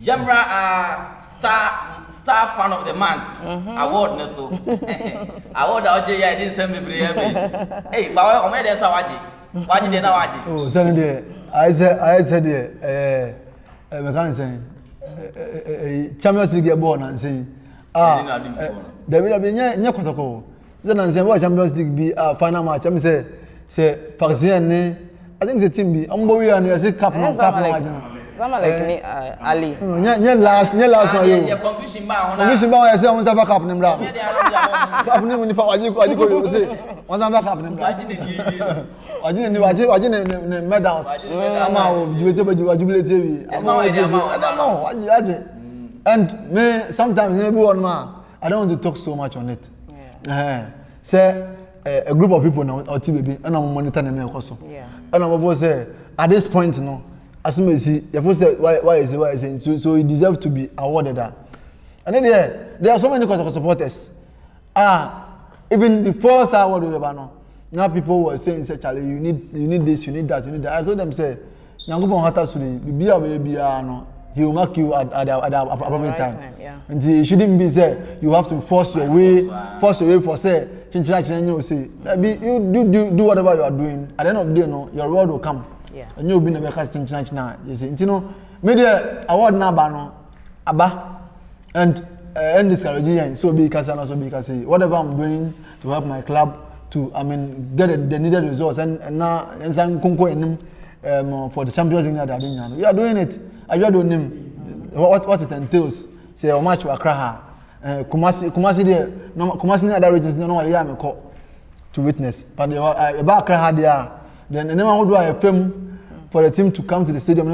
Jamra star fan of the month award no so. Award oje ya didn't send me prayer. Hey, but o me dey so waji. Waji dey na waji. Oh, send there. I said we can say Champions League ball na say David nya kotoko. So na say Champions League be final match. I say Parisien ne I think the team be ambo we and say cap no agina. Some like me Ali. Nya last one you. Yeah, confusion ba Confusion ba say on say cap nem bra. Cap nem ni pa waji ko you say on say cap nem bra. Waji ne medals. Ama o jubilate we. Ama waji. And me sometimes maybe one man I don't want to talk so much on it. Say a group of people now or baby and I'm monitor them also. Yeah. And I'm say at this point no as soon as you say why is it so he deserves to be awarded that. And then there are so many supporters. Even before Sir award we now people were saying say Charlie you need this you need that. I told them say Nyankopon hata suri bibia no he will mark you at the appropriate time. Yeah. And it shouldn't be say you have to force your way for say chinchina you say you do whatever you are doing at the end of the day no your reward will come. Yeah. And you will be never catch chinchina you see you know media award na ba no aba and discouraging so be because say whatever I'm doing to help my club to get the needed results and now konko enim for the Champions League that we are doing it. I just don't know what it entails. Say how much we Accra, Kumasi there, no Kumasi in other regions no one me call to witness. But about Accra there, then anyone who do a film for the team to come to the stadium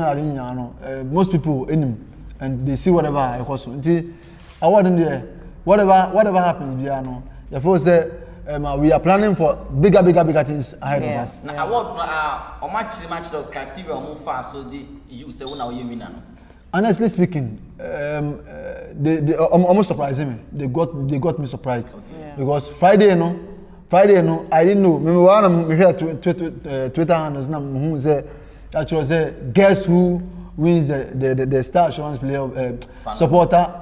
most people in him and they see whatever I cause. Until award in there, whatever happens, the first say. We are planning for bigger things ahead of us. Now, award match the criteria or far so you say when you win. Honestly speaking, they almost surprised me. They got me surprised because Friday, I didn't know. Remember one of me here Twitter handles now who say actually say guess who wins the Star Assurance Player supporter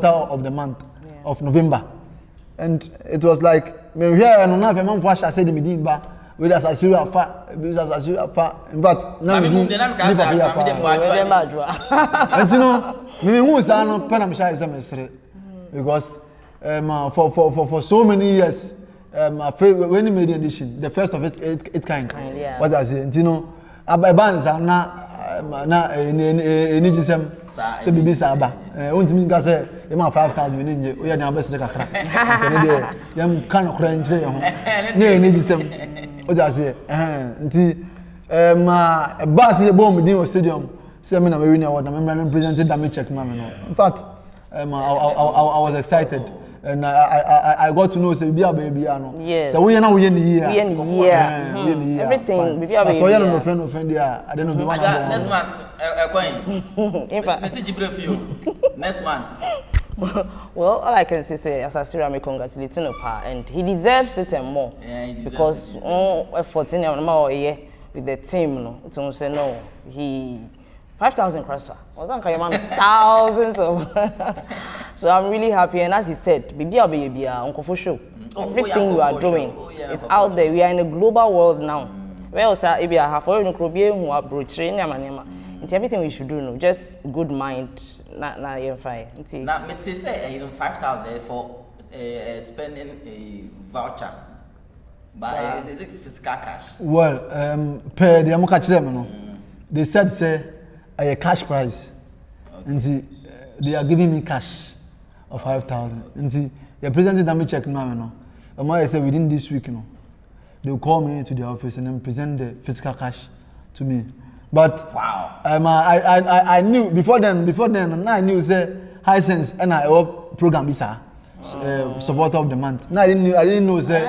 of the month of November, and it was like. Me here no na fe man fo ahya say de me din ba we as asiru afa in fact na me din ni papa ya pa and you know me hu sa no pe na me sha say me sere because for so many years when he made the edition the first of its kind what I say you know aban sa na eni gisem se bibi sa ba ontimi nka se e ma 5000 ni nje o ya na abesere kakra ntene de yam kan okra njire ho na eni gisem o ja se nti ma bus e bom din o stadium se me na me win award na me presented that check ma me no in fact I was excited and I got to know say bibi baby no so we na we ni here everything bibi baby so you no friend there I don't know be one next month coin in fact let's jibre for you next month. Well, all I can say as Asira me congratulating Opa and he deserves it and more because effort in with the team no to say no he 5,000 crosser. Wasn't thousands of. So I'm really happy, and as he said, baby, Uncle for show. Everything you are doing, it's out there. We are in a global world now. Well, sir, if you have foreign Caribbean who are broaching, it's everything we should do. No, just good mind, not your fire. Now, me say 5,000 for spending a voucher. But is it physical cash? Well, per the Amokachirem, they said say a cash price, and they are giving me cash of 5,000. And they presented that me check now. I said within this week, they will call me to the office and then present the physical cash to me. But wow, I knew before then. I knew say High Sense and I program bisa supporter of the month. Now I didn't know say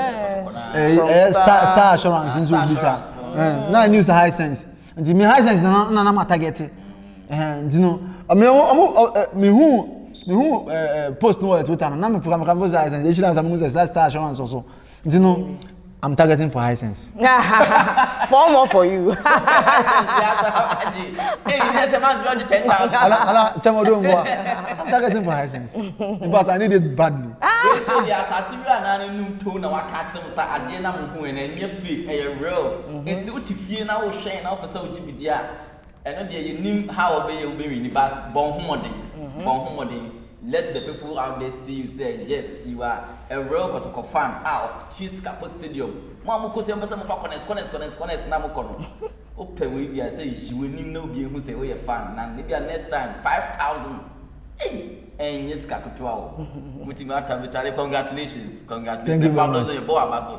Star Assurance into bisa. Now I knew say High Sense. And me High Sense na ma target. You know, me who post no Twitter na me program High Sense. They should have some Star Assurance also. You know. I'm targeting for Hisense. 4 more for you. Hey, there's a man's beyond 10,000. I'm targeting for Hisense. But I need it badly. So the assassin and new tone and catch them at the end of who and your feet a real. It's what if you now shine out for so GPDR. And then you knew how obey you be but bon homody. Let the people out there see you say, yes, you are a real Kotoko fan. Out, she's Capo Stadium. Mamma could say, some of our connects, Namokono. Open with you, I say, you will need no be who say, we're a fan. And maybe next time, 5,000. Hey, and yes, Kakutua. Congratulations. Thank you very much.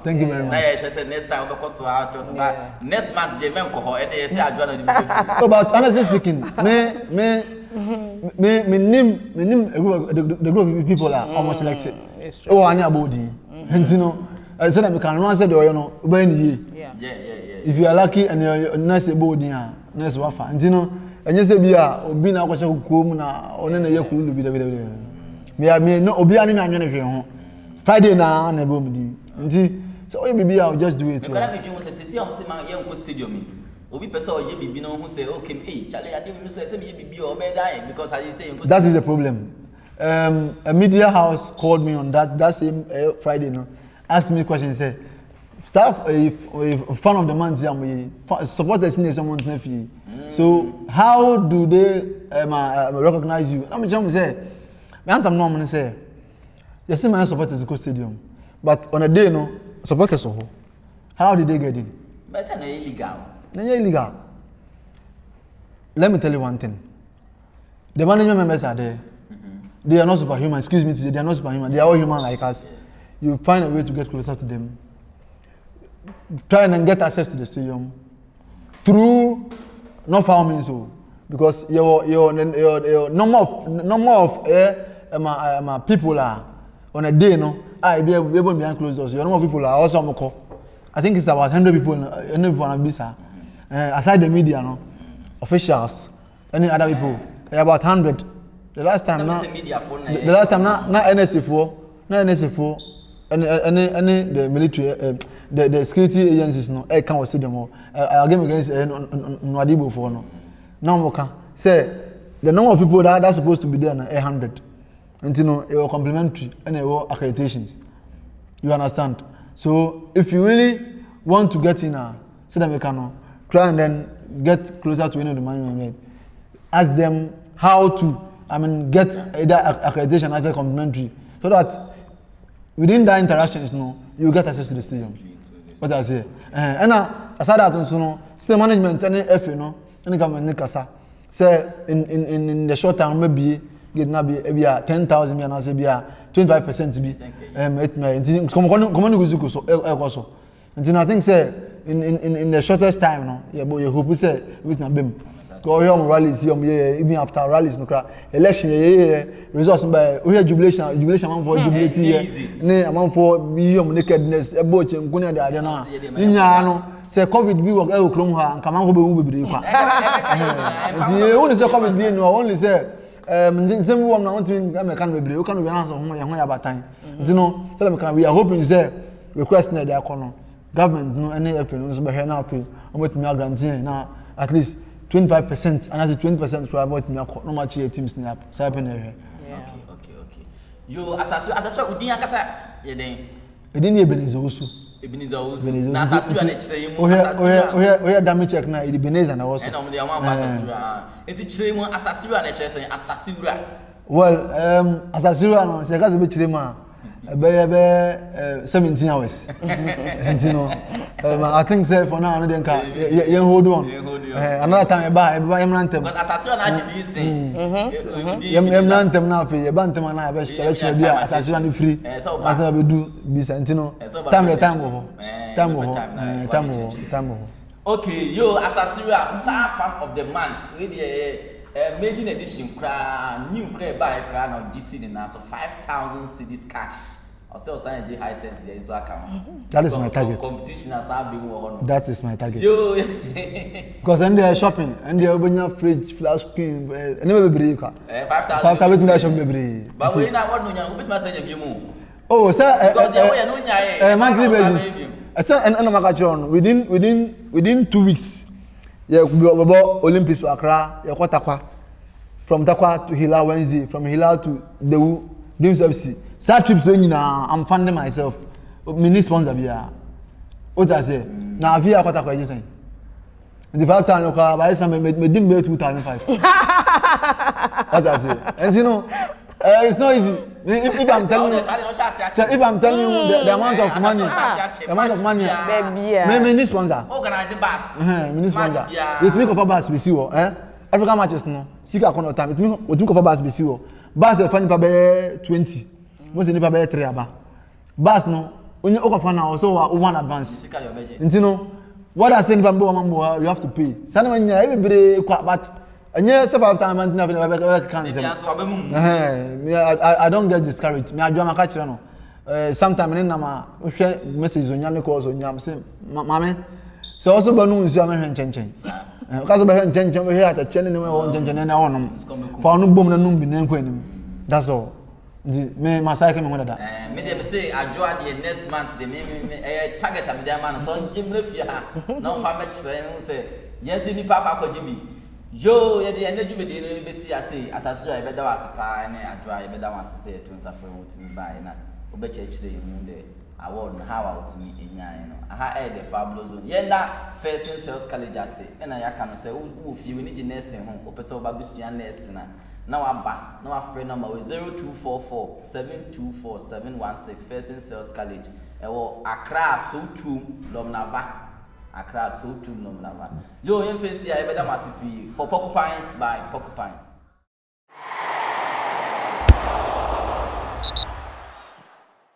Thank you very much. I said next time, next month, the Memco, and they say, I join the But honestly speaking, the group of people are almost selected. Oh, I know body. And you know, I said I can answer the you know when yeah. If you are lucky and you're nice body, nice wafa. And you know, and you say be a be na kwacha kukum na one na ye kulu bi da. Me no obi ani me anwene hwe ho. Friday na na bo mudi. Nti so oye bibi I'll just do it. Me kala me dwen say see am say man ye nko stadium. Obi person or ye bibi no who say okay hey Charlie I dey say me ye bibi or be die because I say that is the problem. A media house called me on that same Friday no asked me a question say staff if fan of the month supporters in someone nephew. So how do they recognize you? I'm just say my answer no say yes my supporters go stadium but on a day no supporters so how did they get in? But it's illegal. Illegal. Let me tell you one thing. The management members are there. They are not superhuman. Excuse me, they are not superhuman. They are all human like us. You find a way to get closer to them. Try and get access to the stadium through not foul means so because your number of people are on a day no. I be able behind closed doors. Your number of people are also I think it's about 100 people. 100 people on Bisa. Aside the media, no officials, any other people, about 100. The last time now, NSA4, any the military, the security agencies, no, I can't see them all. I game against Nwadibo for no. Now Moka say the number of people that are supposed to be there, 100, and you know, it will complementary and it will accreditations. You understand? So if you really want to get in, say that we can try and then get closer to any of the management. Ask them how to, get either accreditation as a complimentary, so that within that interactions, you get access to the stadium. What I say, and aside that, state management any FA, any government kasa say in the short term maybe get na be 10,000 me na say be 25% be come go so until I think say in the shortest time you hope say with na bem go here rallies even after rallies no cra election results by jubilation man for jubilate ne man for be nakedness e bo chenku ne de ade na nya no say covid bi wo krom ha nka man go be wu bebre kwa until only say covid bi no only say nsem wo na want me can bebre o can be answer ho ya batan until no say we are hoping say request na dey akono government no any FA no so be here na feel o metumi guarantee na at least 25% and as a 20% for about me no match your team snap so happen here. Okay. You asase udin akasa ye den. Edin ye Ebenezer Osu. Na asase na chire mu asase. O damage check na Ebenezer na also. Na o de am asase. Enti chire mu asase na chire say asase wura. Well, asase wura no se ka se be chire mu a be 17 hours. And you know, I think say for now, I don't think hold on. Another time, I'm not them. But as soon as you I'm not them now. You ban them now. Be share be as soon as free. As I be do be sentino. Time. Okay, yo, as a serious star fan of the month, really maiden edition new buy of GC now, so 5,000 cedis cash. Also, sign Hisense there is account. That is my target. Competition has been that is my target. Yo, because then they are shopping and they open your fridge, flash screen, never be 5,000 shopping. But we not what you oh, sir, monthly basis. I said and I'm within 2 weeks. Yeah, we Olympics to Accra, yeah, Takwa. From Takwa to Hilal Wednesday, from Hilal to Dewu, doing service. Sad trips when I'm funding myself. Mini sponsor biya. What I say? Now via Takwa just saying. The 5 times local by some me didn't pay 2005. What I say? And you know, it's not easy. If I'm telling you, the amount of money, many sponsor. Organize bus. Mini sponsor. It make of bus be see African matches no. Sika kono time. It make of bus be see Bus e fani pa be 20. Mo se ni pa be 3 aba. Bus no, onye okofa na also one advance. Sika your budget. Ntino, what I say ni pa mbo mambo you have to pay. Sana manya e bebre kwa but anya se 5 times month na be cancel. I don't get discouraged. Me adwa maka kire no. Sometime ni na ma hwe message onyane call so nyam say mama so also banu nsu am hwe nchenchen. Kaso be hwe nchenchen we here at chene ne we nchenchen na wonom. Fa onu bom na num bi na nkwa nim. That's all. Me masai ke me ngoda da. Me dey say adwa the next month dey me target am dey man so njimre fia ha. Na on fa me kire no say yes ni papa kwajibi. Yo ye dey energy be dey no be see ase asase ya be da was pa na adwa ye be da was say to nsafe wo tin bai na obe chechire mu dey award how out ni enyan no aha e the fabulous zone ye na first in sales college ase e na ya ka no say wo fie we ni nursing ho o pese oba besua nurse na waba na wa free number 0244724716 first in sales college e wo Accra so tu Lomnava Accra so tu Lomnava yo yen fancy e be da masipi for Porcupines by Porcupines.